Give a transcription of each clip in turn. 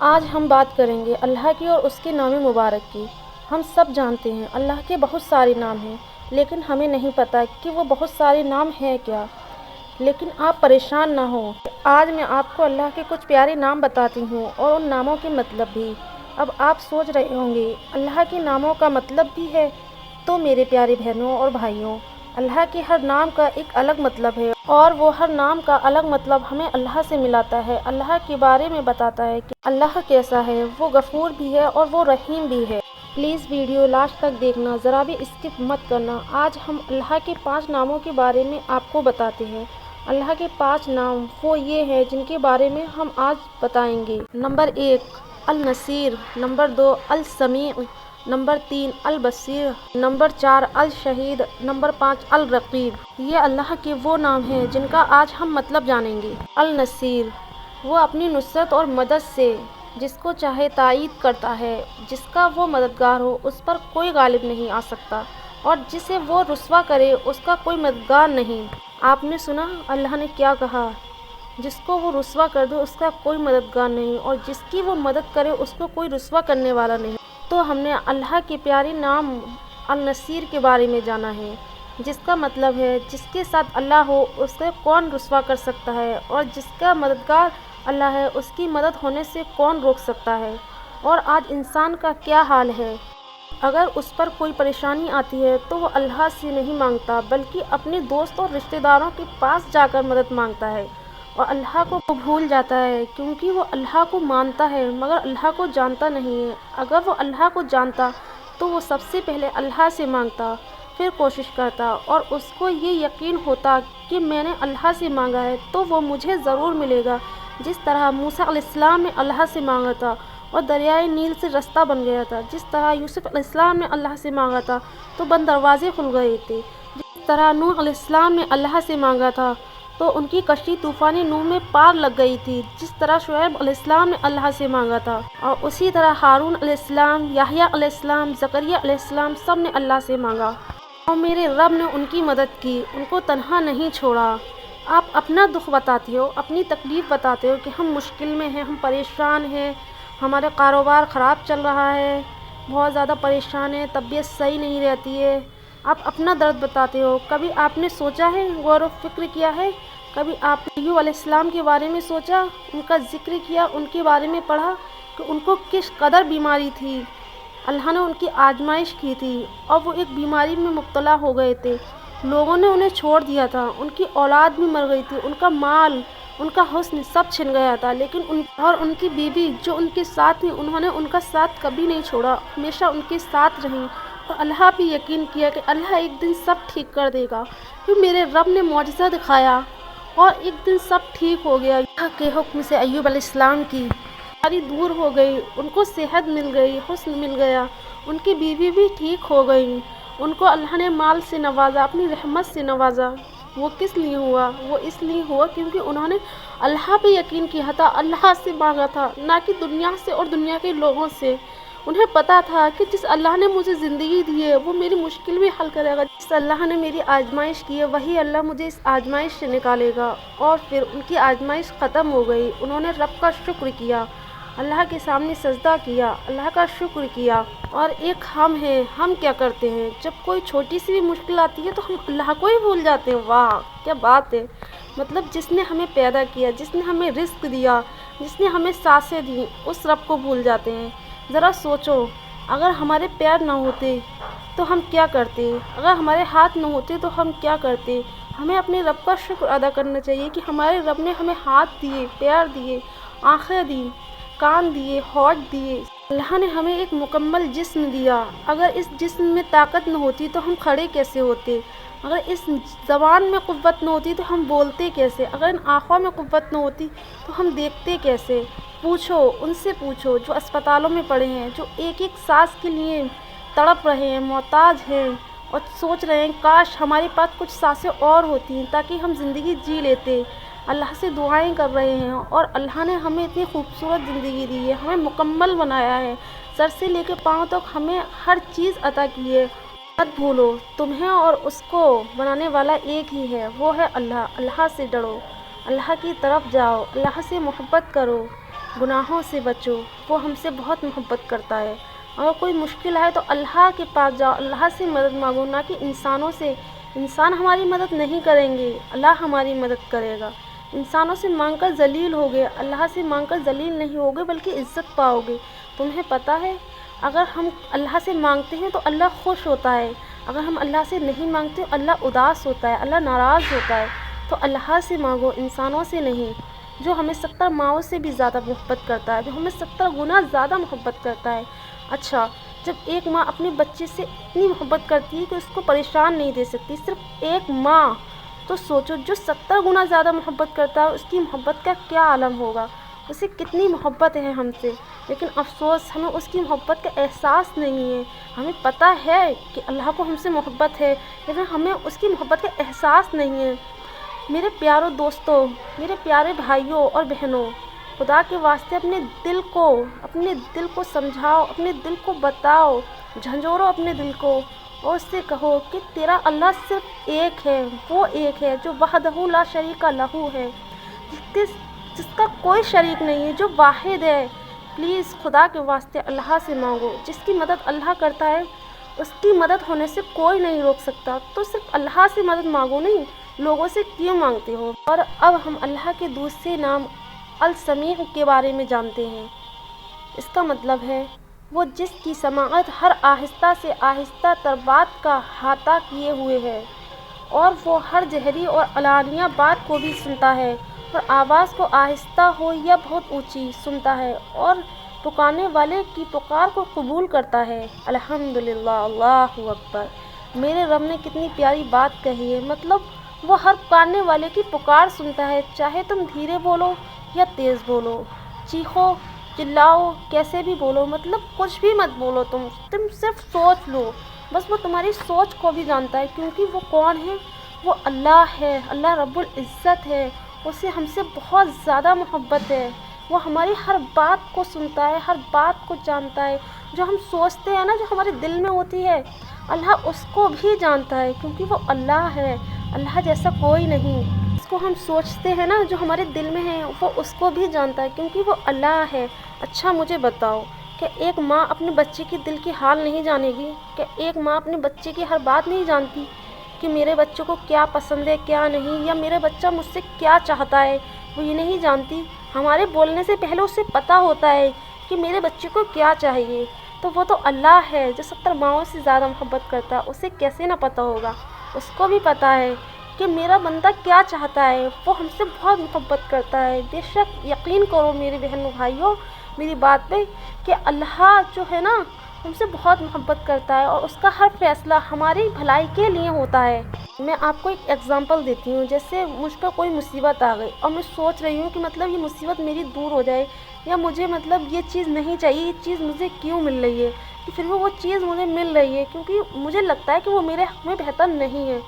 آج ہم بات کریں گے اللہ کی اور اس کے نام مبارک کی۔ ہم سب جانتے ہیں اللہ کے بہت سارے نام ہیں، لیکن ہمیں نہیں پتہ کہ وہ بہت سارے نام ہیں کیا۔ لیکن آپ پریشان نہ ہوں، آج میں آپ کو اللہ کے کچھ پیارے نام بتاتی ہوں اور ان ناموں کے مطلب بھی۔ اب آپ سوچ رہے ہوں گے اللہ کے ناموں کا مطلب بھی ہے؟ تو میرے پیارے بہنوں اور بھائیوں، اللہ کے ہر نام کا ایک الگ مطلب ہے، اور وہ ہر نام کا الگ مطلب ہمیں اللہ سے ملاتا ہے، اللہ کے بارے میں بتاتا ہے کہ اللہ کیسا ہے۔ وہ غفور بھی ہے اور وہ رحیم بھی ہے۔ پلیز ویڈیو لاسٹ تک دیکھنا، ذرا بھی اسکپ مت کرنا۔ آج ہم اللہ کے 5 ناموں کے بارے میں آپ کو بتاتے ہیں۔ اللہ کے 5 نام وہ یہ ہیں جن کے بارے میں ہم آج بتائیں گے۔ نمبر 1 النصیر، نمبر 2 السمیع، نمبر 3 البصیر، نمبر 4 الشہید، نمبر 5 الرقیب۔ یہ اللہ کے وہ نام ہیں جن کا آج ہم مطلب جانیں گے۔ النصیر، وہ اپنی نصرت اور مدد سے جس کو چاہے تائید کرتا ہے، جس کا وہ مددگار ہو اس پر کوئی غالب نہیں آ سکتا، اور جسے وہ رسوا کرے اس کا کوئی مددگار نہیں۔ آپ نے سنا اللہ نے کیا کہا؟ جس کو وہ رسوا کر دے اس کا کوئی مددگار نہیں، اور جس کی وہ مدد کرے اس کو کوئی رسوا کرنے والا نہیں۔ تو ہم نے اللہ کے پیارے نام النصیر کے بارے میں جانا ہے، جس کا مطلب ہے جس کے ساتھ اللہ ہو اس کو کون رسوا کر سکتا ہے، اور جس کا مددگار اللہ ہے اس کی مدد ہونے سے کون روک سکتا ہے۔ اور آج انسان کا کیا حال ہے؟ اگر اس پر کوئی پریشانی آتی ہے تو وہ اللہ سے نہیں مانگتا بلکہ اپنے دوست اور رشتہ داروں کے پاس جا کر مدد مانگتا ہے، اور اللہ کو بھول جاتا ہے، کیونکہ وہ اللہ کو مانتا ہے مگر اللہ کو جانتا نہیں ہے۔ اگر وہ اللہ کو جانتا تو وہ سب سے پہلے اللہ سے مانگتا، پھر کوشش کرتا، اور اس کو یہ یقین ہوتا کہ میں نے اللہ سے مانگا ہے تو وہ مجھے ضرور ملے گا، جس طرح موسیٰ علیہ السلام نے اللہ سے مانگا تھا اور دریائے نیل سے رستہ بن گیا تھا، جس طرح یوسف علیہ السلام نے اللہ سے مانگا تھا تو بند دروازے کھل گئے تھے، جس طرح نوح علیہ السلام نے اللہ سے مانگا تھا تو ان کی کشتی طوفان نوح میں پار لگ گئی تھی، جس طرح شعیب علیہ السلام نے اللہ سے مانگا تھا، اور اسی طرح ہارون علیہ السلام، یحییٰ علیہ السلام، زکریا علیہ السلام سب نے اللہ سے مانگا، اور میرے رب نے ان کی مدد کی، ان کو تنہا نہیں چھوڑا۔ آپ اپنا دکھ بتاتے ہو، اپنی تکلیف بتاتے ہو کہ ہم مشکل میں ہیں، ہم پریشان ہیں، ہمارا کاروبار خراب چل رہا ہے، بہت زیادہ پریشان ہیں، طبیعت صحیح نہیں رہتی ہے۔ آپ اپنا درد بتاتے ہو۔ کبھی آپ نے سوچا ہے، غور و فکر کیا ہے؟ کبھی آپ نے ایوب علیہ السلام کے بارے میں سوچا، ان کا ذکر کیا، ان کے بارے میں پڑھا کہ ان کو کس قدر بیماری تھی؟ اللہ نے ان کی آزمائش کی تھی اور وہ ایک بیماری میں مبتلا ہو گئے تھے، لوگوں نے انہیں چھوڑ دیا تھا، ان کی اولاد بھی مر گئی تھی، ان کا مال، ان کا حسن سب چھن گیا تھا، لیکن ان کی بیوی جو ان کے ساتھ تھی انہوں نے ان کا ساتھ کبھی نہیں چھوڑا، ہمیشہ ان کے ساتھ رہیں، اور اللہ بھی یقین کیا کہ اللہ ایک دن سب ٹھیک کر دے گا۔ پھر میرے رب نے معجزہ دکھایا اور ایک دن سب ٹھیک ہو گیا۔ اللہ کے حکم سے ایوب علیہ السلام کی بیماری دور ہو گئی، ان کو صحت مل گئی، حسن مل گیا، ان کی بیوی بھی ٹھیک ہو گئی، ان کو اللہ نے مال سے نوازا، اپنی رحمت سے نوازا۔ وہ کس لیے ہوا؟ وہ اس لیے ہوا کیونکہ انہوں نے اللہ پہ یقین کیا تھا، اللہ سے مانگا تھا، نہ کہ دنیا سے اور دنیا کے لوگوں سے۔ انہیں پتا تھا کہ جس اللہ نے مجھے زندگی دی ہے وہ میری مشکل بھی حل کرے گا، جس اللہ نے میری آزمائش کی ہے وہی اللہ مجھے اس آزمائش سے نکالے گا۔ اور پھر ان کی آزمائش ختم ہو گئی، انہوں نے رب کا شکر کیا، اللہ کے سامنے سجدہ کیا، اللہ کا شکر کیا۔ اور ایک ہم ہیں، ہم کیا کرتے ہیں؟ جب کوئی چھوٹی سی بھی مشکل آتی ہے تو ہم اللہ کو ہی بھول جاتے ہیں۔ واہ کیا بات ہے! مطلب جس نے ہمیں پیدا کیا، جس نے ہمیں رزق دیا، جس نے ہمیں سانسیں دیں، اس رب کو بھول جاتے ہیں۔ ذرا سوچو، اگر ہمارے پیر نہ ہوتے تو ہم کیا کرتے؟ اگر ہمارے ہاتھ نہ ہوتے تو ہم کیا کرتے؟ ہمیں اپنے رب کا شکر ادا کرنا چاہیے کہ ہمارے رب نے ہمیں ہاتھ دیے، پیر دیے، آنکھیں دی، کان دیے، ہونٹ دیے، اللہ نے ہمیں ایک مکمل جسم دیا۔ اگر اس جسم میں طاقت نہ ہوتی تو ہم کھڑے کیسے ہوتے؟ اگر اس زبان میں قوت نہ ہوتی تو ہم بولتے کیسے؟ اگر ان آنکھوں میں قوت نہ ہوتی تو ہم دیکھتے کیسے؟ پوچھو، ان سے پوچھو جو اسپتالوں میں پڑے ہیں، جو ایک ایک سانس کے لیے تڑپ رہے ہیں، محتاج ہیں، اور سوچ رہے ہیں کاش ہمارے پاس کچھ سانسیں اور ہوتی تاکہ ہم زندگی جی لیتے۔ اللہ سے دعائیں کر رہے ہیں، اور اللہ نے ہمیں اتنی خوبصورت زندگی دی ہے، ہمیں مکمل بنایا ہے، سر سے لے کے پاؤں تک ہمیں ہر چیز عطا کی ہے۔ مت بھولو، تمہیں اور اس کو بنانے والا ایک ہی ہے، وہ ہے اللہ۔ اللہ سے ڈرو، اللہ کی طرف جاؤ، اللہ سے محبت کرو، گناہوں سے بچو، وہ ہم سے بہت محبت کرتا ہے۔ اگر کوئی مشکل آئے تو اللہ کے پاس جاؤ، اللہ سے مدد مانگو، نہ کہ انسانوں سے۔ انسان ہماری مدد نہیں کریں گے، اللہ ہماری مدد کرے گا۔ انسانوں سے مانگ کر ذلیل ہوگے، اللہ سے مانگ کر ذلیل نہیں ہوگے بلکہ عزت پاؤ گے۔ تمہیں پتہ ہے اگر ہم اللہ سے مانگتے ہیں تو اللہ خوش ہوتا ہے، اگر ہم اللہ سے نہیں مانگتے اللہ اداس ہوتا ہے، اللہ ناراض ہوتا ہے۔ تو اللہ سے مانگو، انسانوں سے نہیں، جو ہمیں 70 ماؤں سے بھی زیادہ محبت کرتا ہے، جو ہمیں 70 گنا زیادہ محبت کرتا ہے۔ اچھا، جب ایک ماں اپنے بچے سے اتنی محبت کرتی ہے کہ اس کو پریشان نہیں دے سکتی، صرف ایک ماں، تو سوچو جو 70 گنا زیادہ محبت کرتا ہے اس کی محبت کا کیا عالم ہوگا، اسے کتنی محبت ہے ہم سے۔ لیکن افسوس ہمیں اس کی محبت کا احساس نہیں ہے۔ ہمیں پتہ ہے کہ اللہ کو ہم سے محبت ہے، لیکن ہمیں اس کی محبت کا احساس نہیں ہے۔ میرے پیاروں دوستوں، میرے پیارے بھائیوں اور بہنوں، خدا کے واسطے اپنے دل کو سمجھاؤ، اپنے دل کو بتاؤ، جھنجھوڑو اپنے دل کو اور اس سے کہو کہ تیرا اللہ صرف ایک ہے، وہ ایک ہے جو وحدہ لا شریک لہ ہے، جس کا کوئی شریک نہیں ہے، جو واحد ہے۔ پلیز خدا کے واسطے اللہ سے مانگو، جس کی مدد اللہ کرتا ہے اس کی مدد ہونے سے کوئی نہیں روک سکتا۔ تو صرف اللہ سے مدد مانگو، نہیں لوگوں سے کیوں مانگتے ہو؟ اور اب ہم اللہ کے دوسرے نام السمیع کے بارے میں جانتے ہیں۔ اس کا مطلب ہے وہ جس کی سماعت ہر آہستہ سے آہستہ تر بات کا احاطہ کیے ہوئے ہے، اور وہ ہر جہری اور علانیہ بات کو بھی سنتا ہے، اور آواز کو آہستہ ہو یا بہت اونچی سنتا ہے، اور پکارنے والے کی پکار کو قبول کرتا ہے۔ الحمدللہ، اللہ اکبر۔ میرے رب نے کتنی پیاری بات کہی ہے، مطلب وہ ہر پکارنے والے کی پکار سنتا ہے، چاہے تم دھیرے بولو یا تیز بولو، چیخو چلاؤ، کیسے بھی بولو، مطلب کچھ بھی مت بولو، تم صرف سوچ لو، بس وہ تمہاری سوچ کو بھی جانتا ہے، کیونکہ وہ کون ہے؟ وہ اللہ ہے، اللہ رب العزت ہے، اسے ہم سے بہت زیادہ محبت ہے، وہ ہماری ہر بات کو سنتا ہے، ہر بات کو جانتا ہے، جو ہم سوچتے ہیں نا، جو ہمارے دل میں ہوتی ہے، اللہ اس کو بھی جانتا ہے، کیونکہ وہ اللہ ہے، اللہ جیسا کوئی نہیں۔ اس کو ہم سوچتے ہیں نا، جو ہمارے دل میں ہے، وہ اس کو بھی جانتا ہے، کیونکہ وہ اللہ ہے۔ اچھا مجھے بتاؤ کہ ایک ماں اپنے بچے کے دل کی حال نہیں جانے گی؟ کہ ایک ماں اپنے بچے کی ہر بات نہیں جانتی کہ میرے بچے کو کیا پسند ہے کیا نہیں، یا میرا بچہ مجھ سے کیا چاہتا ہے، وہ یہ نہیں جانتی؟ ہمارے بولنے سے پہلے اسے پتہ ہوتا ہے کہ میرے بچے کو کیا چاہیے۔ تو وہ تو اللہ ہے جو 70 ماؤں سے زیادہ محبت کرتا ہے، اسے کیسے نہ پتہ ہوگا؟ اس کو بھی پتہ ہے کہ میرا بندہ کیا چاہتا ہے، وہ ہم سے بہت محبت کرتا ہے۔ بے شک یقین کرو میرے بہنوں بھائیوں میری بات پہ، کہ اللہ جو ہے نا ہم سے بہت محبت کرتا ہے، اور اس کا ہر فیصلہ ہماری بھلائی کے لیے ہوتا ہے۔ میں آپ کو ایک ایگزامپل دیتی ہوں، جیسے مجھ پر کوئی مصیبت آ گئی اور میں سوچ رہی ہوں کہ مطلب یہ مصیبت میری دور ہو جائے، یا مجھے مطلب یہ چیز نہیں چاہیے، یہ چیز مجھے کیوں مل رہی ہے، کہ پھر بھی وہ چیز مجھے مل رہی ہے کیونکہ مجھے لگتا ہے کہ وہ میرے حق میں بہتر نہیں ہے،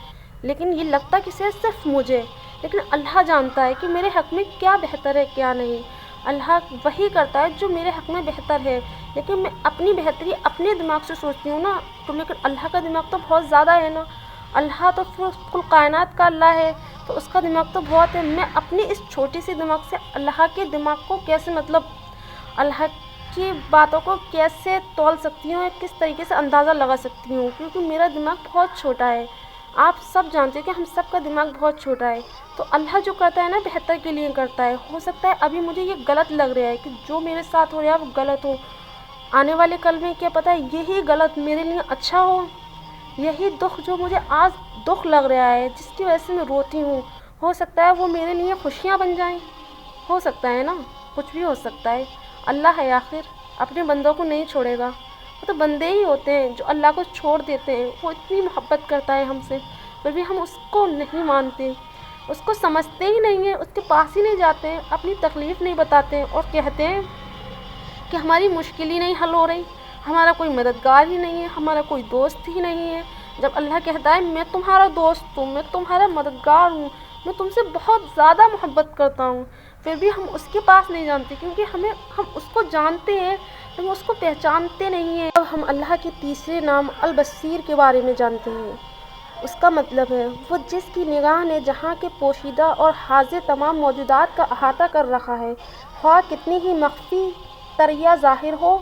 لیکن یہ لگتا کسے؟ صرف مجھے، لیکن اللہ جانتا ہے کہ میرے حق میں کیا بہتر ہے کیا نہیں۔ اللہ وہی کرتا ہے جو میرے حق میں بہتر ہے، لیکن میں اپنی بہتری اپنے دماغ سے سوچتی ہوں نا، تو لیکن اللہ کا دماغ تو بہت زیادہ ہے نا، اللہ تو کل کائنات کا اللہ ہے، تو اس کا دماغ تو بہت ہے۔ میں اپنی اس چھوٹی سی دماغ سے اللہ کے دماغ کو کیسے مطلب اللہ کی باتوں کو کیسے تول سکتی ہوں، کس طریقے سے اندازہ لگا سکتی ہوں، کیونکہ میرا دماغ بہت چھوٹا ہے۔ آپ سب جانتے ہیں کہ ہم سب کا دماغ بہت چھوٹا ہے، تو اللہ جو کرتا ہے نا بہتر کے لیے کرتا ہے۔ ہو سکتا ہے ابھی مجھے یہ غلط لگ رہا ہے کہ جو میرے ساتھ ہو رہا ہے وہ غلط ہو، آنے والے کل میں کیا پتہ یہی غلط میرے لیے اچھا ہو، یہی دکھ جو مجھے آج دکھ لگ رہا ہے جس کی وجہ سے میں روتی ہوں، ہو سکتا ہے وہ میرے لیے خوشیاں بن جائیں، ہو سکتا ہے نا، کچھ بھی ہو سکتا ہے۔ اللہ ہے آخر، اپنے بندوں کو نہیں چھوڑے گا، وہ تو بندے ہی ہوتے ہیں جو اللہ کو چھوڑ دیتے ہیں۔ وہ اتنی محبت کرتا ہے ہم سے، پھر بھی ہم اس کو نہیں مانتے، اس کو سمجھتے ہی نہیں ہیں، اس کے پاس ہی نہیں جاتے ہیں، اپنی تکلیف نہیں بتاتے ہیں، اور کہتے ہیں کہ ہماری مشکل ہی نہیں حل ہو رہی، ہمارا کوئی مددگار ہی نہیں ہے، ہمارا کوئی دوست ہی نہیں ہے۔ جب اللہ کہتا ہے میں تمہارا دوست ہوں، میں تمہارا مددگار ہوں، میں تم سے بہت زیادہ محبت کرتا ہوں، پھر بھی ہم اس کے پاس نہیں جانتے، کیونکہ ہم اس کو جانتے ہیں لیکن اس کو پہچانتے نہیں ہیں۔ اب ہم اللہ کے تیسرے نام البصیر کے بارے میں جانتے ہیں۔ اس کا مطلب ہے وہ جس کی نگاہ نے جہاں کے پوشیدہ اور حاضر تمام موجودات کا احاطہ کر رکھا ہے، خواہ کتنی ہی مخفی تر یا ظاہر ہو،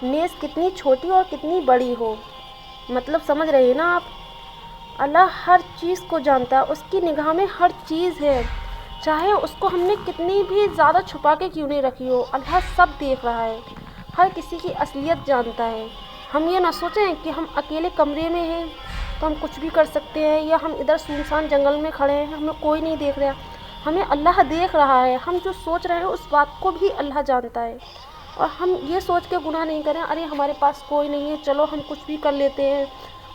نیز کتنی چھوٹی اور کتنی بڑی ہو۔ مطلب سمجھ رہے ہیں نا آپ؟ اللہ ہر چیز کو جانتا ہے، اس کی نگاہ میں ہر چیز ہے، چاہے اس کو ہم نے کتنی بھی زیادہ چھپا کے کیوں نہیں رکھی ہو، اللہ سب دیکھ رہا ہے، ہر کسی کی اصلیت جانتا ہے۔ ہم یہ نہ سوچیں کہ ہم اکیلے کمرے میں ہیں تو ہم کچھ بھی کر سکتے ہیں، یا ہم ادھر سنسان جنگل میں کھڑے ہیں، ہمیں کوئی نہیں دیکھ رہا، ہمیں اللہ دیکھ رہا ہے۔ ہم جو سوچ رہے ہیں اس بات کو بھی اللہ جانتا ہے، اور ہم یہ سوچ کے گناہ نہیں کریں ارے ہمارے پاس کوئی نہیں ہے چلو ہم کچھ بھی کر لیتے ہیں،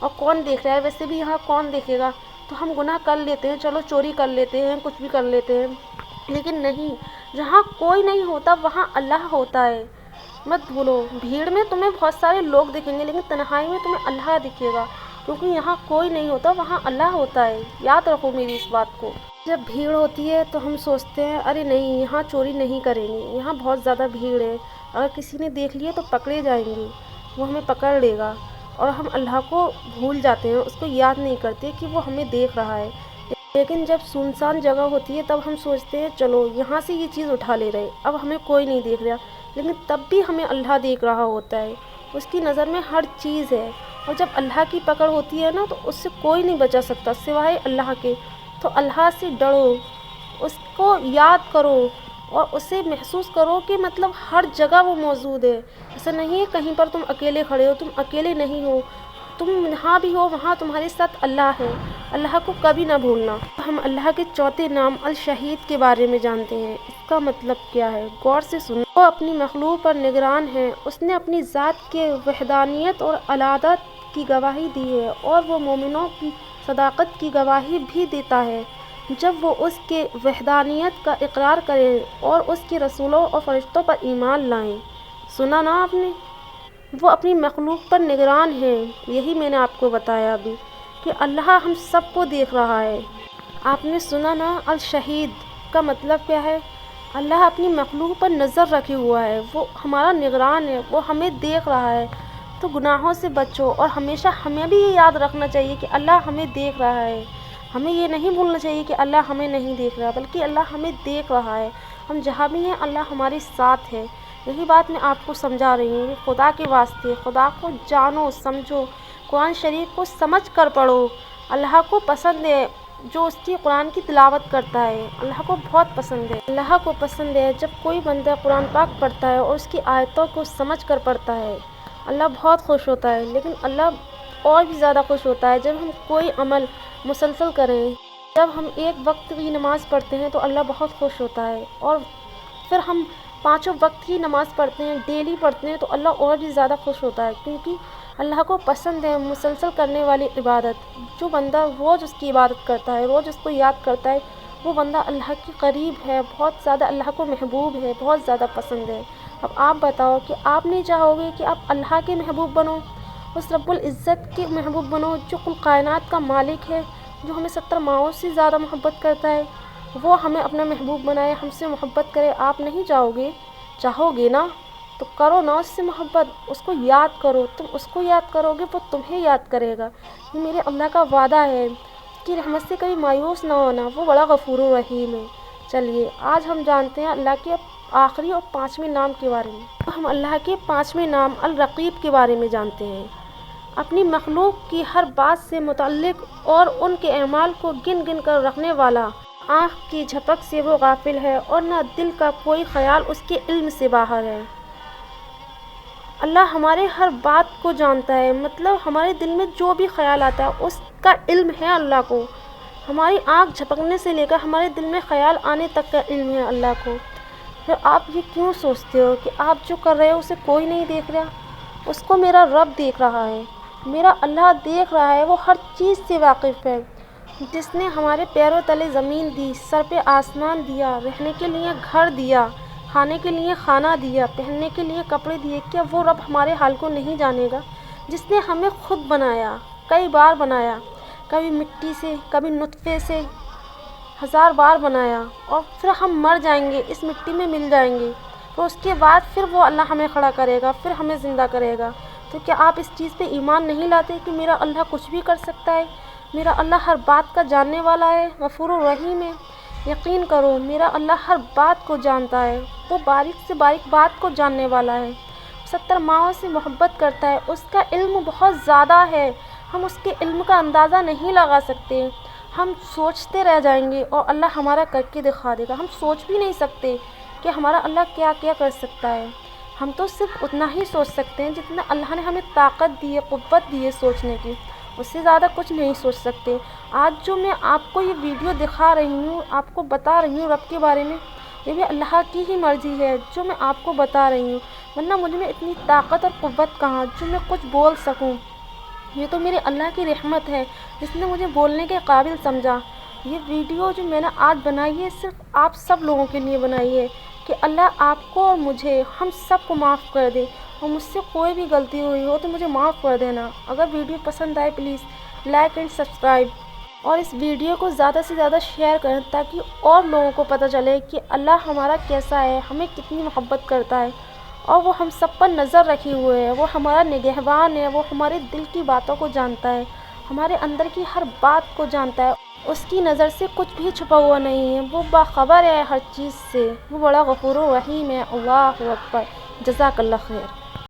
اور کون دیکھ رہا ہے، ویسے بھی یہاں کون دیکھے گا، تو ہم گناہ کر لیتے ہیں، چلو چوری کر لیتے ہیں، کچھ بھی کر لیتے ہیں۔ لیکن نہیں، جہاں کوئی نہیں ہوتا وہاں اللہ ہوتا ہے۔ مت بھولو، بھیڑ میں تمہیں بہت سارے لوگ دکھیں گے لیکن تنہائی میں تمہیں اللہ دکھے گا، کیونکہ یہاں کوئی نہیں ہوتا وہاں اللہ ہوتا ہے۔ یاد رکھو میری اس بات کو۔ جب بھیڑ ہوتی ہے تو ہم سوچتے ہیں ارے نہیں یہاں چوری نہیں کریں گے، یہاں بہت زیادہ بھیڑ ہے، اگر کسی نے دیکھ لیا تو پکڑے جائیں گے، وہ ہمیں پکڑ لے گا، اور ہم اللہ کو بھول جاتے ہیں، اس کو یاد نہیں کرتے کہ وہ ہمیں دیکھ رہا ہے۔ لیکن جب سنسان جگہ ہوتی ہے تب ہم سوچتے ہیں چلو یہاں سے یہ چیز اٹھا لے رہے، اب ہمیں کوئی نہیں دیکھ رہا، لیکن تب بھی ہمیں اللہ دیکھ رہا ہوتا ہے، اس کی نظر میں ہر چیز ہے، اور جب اللہ کی پکڑ ہوتی ہے نا تو اس سے کوئی نہیں بچا سکتا سوائے اللہ کے۔ تو اللہ سے ڈرو، اس کو یاد کرو، اور اسے محسوس کرو کہ مطلب ہر جگہ وہ موجود ہے۔ ایسا نہیں ہے کہیں پر تم اکیلے کھڑے ہو، تم اکیلے نہیں ہو، تم جہاں بھی ہو وہاں تمہارے ساتھ اللہ ہے، اللہ کو کبھی نہ بھولنا۔ ہم اللہ کے چوتھے نام الشہید کے بارے میں جانتے ہیں، اس کا مطلب کیا ہے، غور سے سنو۔ وہ اپنی مخلوق پر نگران ہے، اس نے اپنی ذات کے وحدانیت اور الادت کی گواہی دی ہے، اور وہ مومنوں کی صداقت کی گواہی بھی دیتا ہے جب وہ اس کے وحدانیت کا اقرار کریں اور اس کے رسولوں اور فرشتوں پر ایمان لائیں۔ سنا نا آپ نے، وہ اپنی مخلوق پر نگران ہے، یہی میں نے آپ کو بتایا ابھی کہ اللہ ہم سب کو دیکھ رہا ہے۔ آپ نے سنا نا الشہید کا مطلب کیا ہے، اللہ اپنی مخلوق پر نظر رکھے ہوا ہے، وہ ہمارا نگران ہے، وہ ہمیں دیکھ رہا ہے۔ تو گناہوں سے بچو، اور ہمیشہ ہمیں بھی یہ یاد رکھنا چاہیے کہ اللہ ہمیں دیکھ رہا ہے، ہمیں یہ نہیں بھولنا چاہیے کہ اللہ ہمیں نہیں دیکھ رہا، بلکہ اللہ ہمیں دیکھ رہا ہے، ہم جہاں بھی ہیں اللہ ہمارے ساتھ ہے۔ یہی بات میں آپ کو سمجھا رہی ہوں، خدا کے واسطے خدا کو جانو سمجھو، قرآن شریف کو سمجھ کر پڑھو۔ اللہ کو پسند ہے جو اس کی قرآن کی تلاوت کرتا ہے، اللہ کو بہت پسند ہے۔ اللہ کو پسند ہے جب کوئی بندہ قرآن پاک پڑھتا ہے اور اس کی آیتوں کو سمجھ کر پڑھتا ہے، اللہ بہت خوش ہوتا ہے۔ لیکن اللہ اور بھی زیادہ خوش ہوتا ہے جب ہم کوئی عمل مسلسل کریں، جب ہم ایک وقت کی نماز پڑھتے ہیں تو اللہ بہت خوش ہوتا ہے، اور پھر ہم 5 وقت کی نماز پڑھتے ہیں، ڈیلی پڑھتے ہیں، تو اللہ اور بھی زیادہ خوش ہوتا ہے، کیونکہ اللہ کو پسند ہے مسلسل کرنے والی عبادت۔ جو بندہ روز اس کی عبادت کرتا ہے، روز اس کو یاد کرتا ہے، وہ بندہ اللہ کے قریب ہے، بہت زیادہ اللہ کو محبوب ہے، بہت زیادہ پسند ہے۔ اب آپ بتاؤ کہ آپ نہیں چاہو گے کہ آپ اللہ کے محبوب بنو، اس رب العزت کے محبوب بنو جو کل کائنات کا مالک ہے، جو ہمیں 70 ماؤں سے زیادہ محبت کرتا ہے، وہ ہمیں اپنا محبوب بنائے، ہم سے محبت کرے۔ آپ نہیں چاہو گے؟ چاہو گے نا تو کرو نا اس سے محبت، اس کو یاد کرو، تم اس کو یاد کرو گے وہ تمہیں یاد کرے گا۔ یہ میرے اللہ کا وعدہ ہے کہ رحمت سے کبھی مایوس نہ ہونا، وہ بڑا غفور الرحیم ہے۔ چلیے آج ہم جانتے ہیں اللہ کے آخری اور 5ویں نام کے بارے میں۔ ہم اللہ کے 5ویں نام الرقیب کے بارے میں جانتے ہیں۔ اپنی مخلوق کی ہر بات سے متعلق اور ان کے اعمال کو گن گن کر رکھنے والا، آنکھ کی جھپک سے وہ غافل ہے، اور نہ دل کا کوئی خیال اس کے علم سے باہر ہے۔ اللہ ہمارے ہر بات کو جانتا ہے، مطلب ہمارے دل میں جو بھی خیال آتا ہے اس کا علم ہے اللہ کو، ہماری آنکھ جھپکنے سے لے کر ہمارے دل میں خیال آنے تک کا علم ہے اللہ کو۔ پھر آپ یہ کیوں سوچتے ہو کہ آپ جو کر رہے ہو اسے کوئی نہیں دیکھ رہا؟ اس کو میرا رب دیکھ رہا ہے، میرا اللہ دیکھ رہا ہے، وہ ہر چیز سے واقف ہے۔ جس نے ہمارے پیروں تلے زمین دی، سر پہ آسمان دیا، رہنے کے لیے گھر دیا، کھانے کے لیے کھانا دیا، پہننے کے لیے کپڑے دیے، کیا وہ رب ہمارے حال کو نہیں جانے گا؟ جس نے ہمیں خود بنایا، کئی بار بنایا، کبھی مٹی سے، کبھی نطفے سے، 1000 بار بنایا، اور پھر ہم مر جائیں گے، اس مٹی میں مل جائیں گے، تو اس کے بعد پھر وہ اللہ ہمیں کھڑا کرے گا، پھر ہمیں زندہ کرے گا۔ تو کیا آپ اس چیز پہ ایمان نہیں لاتے کہ میرا اللہ کچھ بھی کر سکتا ہے؟ میرا اللہ ہر بات کا جاننے والا ہے، غفور الرحیم ہے۔ یقین کرو میرا اللہ ہر بات کو جانتا ہے، وہ باریک سے باریک بات کو جاننے والا ہے۔ 70 ماؤں سے محبت کرتا ہے، اس کا علم بہت زیادہ ہے، ہم اس کے علم کا اندازہ نہیں لگا سکتے۔ ہم سوچتے رہ جائیں گے اور اللہ ہمارا کر کے دکھا دے گا۔ ہم سوچ بھی نہیں سکتے کہ ہمارا اللہ کیا کیا کر سکتا ہے۔ ہم تو صرف اتنا ہی سوچ سکتے ہیں جتنا اللہ نے ہمیں طاقت دی ہے، قوت دی ہے سوچنے کی، اس سے زیادہ کچھ نہیں سوچ سکتے۔ آج جو میں آپ کو یہ ویڈیو دکھا رہی ہوں، آپ کو بتا رہی ہوں رب کے بارے میں، یہ بھی اللہ کی ہی مرضی ہے جو میں آپ کو بتا رہی ہوں، ورنہ مجھ میں اتنی طاقت اور قوت کہاں جو میں کچھ بول سکوں۔ یہ تو میرے اللہ کی رحمت ہے جس نے مجھے بولنے کے قابل سمجھا۔ یہ ویڈیو جو میں نے آج بنائی ہے صرف آپ سب لوگوں کے لیے بنائی ہے کہ اللہ آپ کو اور مجھے، ہم سب کو معاف کر دے، اور مجھ سے کوئی بھی غلطی ہوئی ہو تو مجھے معاف کر دینا۔ اگر ویڈیو پسند آئے پلیز لائک اینڈ سبسکرائب، اور اس ویڈیو کو زیادہ سے زیادہ شیئر کریں تاکہ اور لوگوں کو پتہ چلے کہ اللہ ہمارا کیسا ہے، ہمیں کتنی محبت کرتا ہے، اور وہ ہم سب پر نظر رکھے ہوئے ہے، وہ ہمارا نگہبان ہے، وہ ہمارے دل کی باتوں کو جانتا ہے، ہمارے اندر کی ہر بات کو جانتا ہے، اس کی نظر سے کچھ بھی چھپا ہوا نہیں ہے، وہ باخبر ہے ہر چیز سے، وہ بڑا غفور الرحیم ہے۔ اللہ اکبر، جزاک اللہ خیر۔